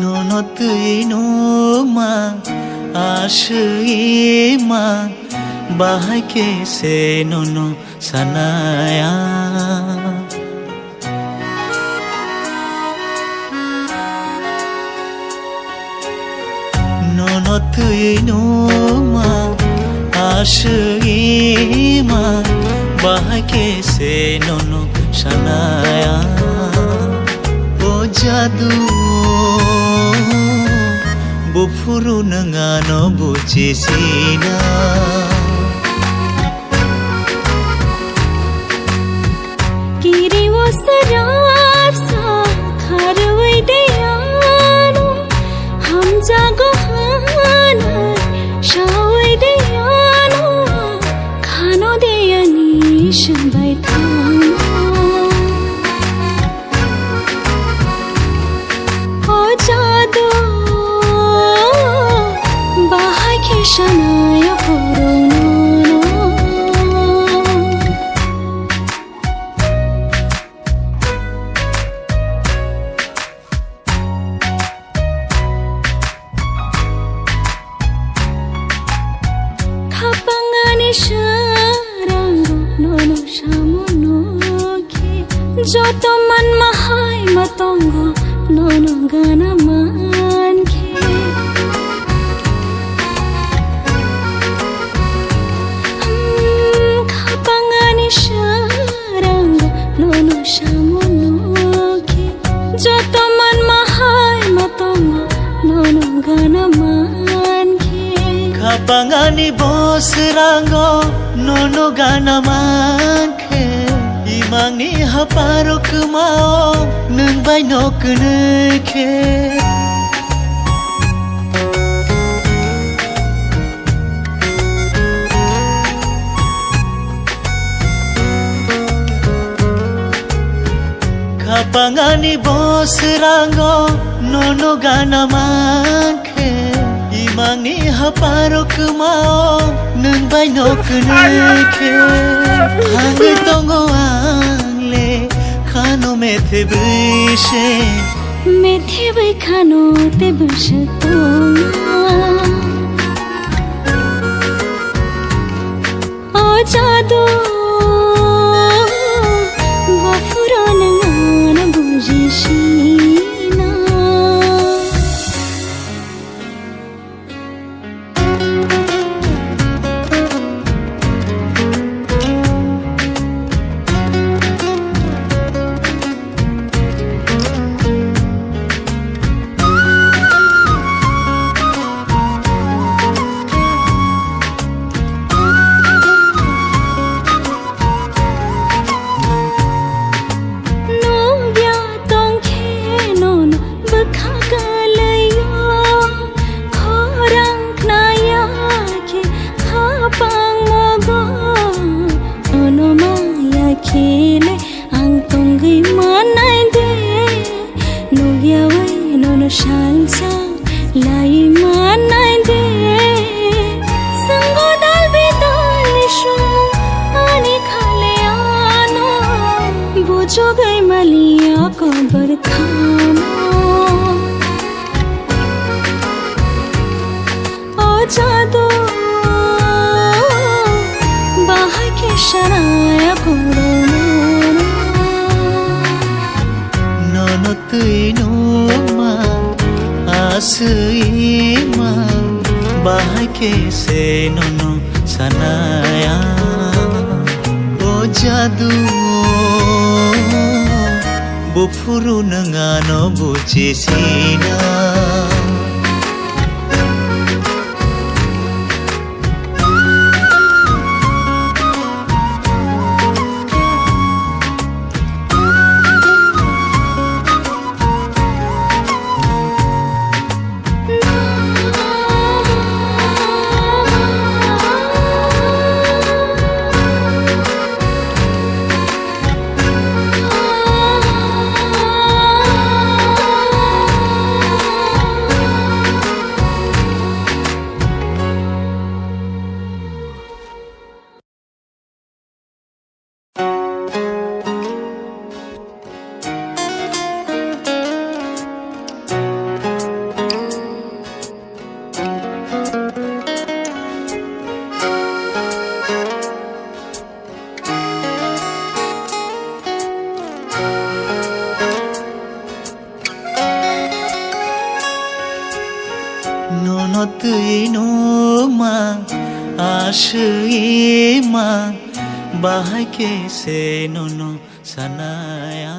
Nonotui numa ashima bahake se nono sanaya Nonotui numa ashima bahake se nono sanaya O jadu Bufuru nangano bucisina Kiri wo sarab sa kharwai deyano Ham jago hana shawai deyano Khano deyani shambai thamo O jadu Shanaya porono Kapangani sharango nono shamono ke Joto man mahai matongo nono gana man ke Sharanga nono shamonoki Joto man mahai matongo nono gana manke Kapangani bos rango nono gana manke Imangni haparok mao nung bay nok neke Kapangani bos rango nono gana manke Imangni haparok mao nung bay nok neke Hangi tongo angle khano methe bishe Methe bai khano te bishe tonga O jadu Shina Khele ang tongai manai de Nugia wai nono shansa lai manai de Sango dal bidal shu ani khale ano Bujo gai malia ko barkhano O jadu bahake shanaya porono Nonotui numa asima bahake se nono sanaya O jadu bufuru nangano bucisina तुइनो मा आशुए मा बाहाय के से नुनो सनाया